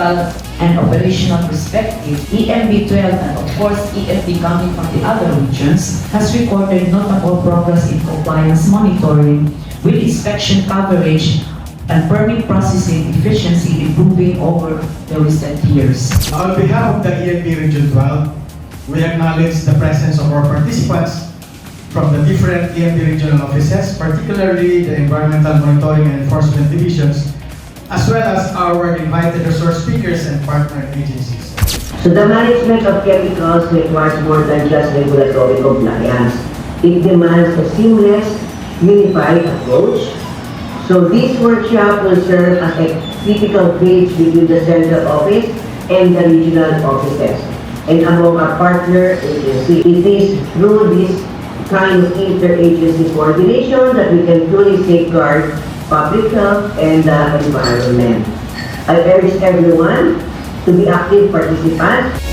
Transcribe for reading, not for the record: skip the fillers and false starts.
technical and operational perspective, EMB12 and of course EMB coming from the other regions has recorded notable progress in compliance monitoring with inspection coverage and permit processing efficiency improving over the recent years. On behalf of the EMB Region 12, we acknowledge the presence of our participants from the different EMB regional offices, particularly the Environmental Monitoring and Enforcement Divisions, as well as our invited resource speakers and partner agencies. So the management of chemicals requires more than just regulatory compliance. It demands a seamless, unified approach. So this workshop will serve as a critical bridge between the central office and the regional offices and among our partner agencies. It is through this kind of interagency coordination that we can truly safeguard public health and the environment. I urge everyone to be active participants.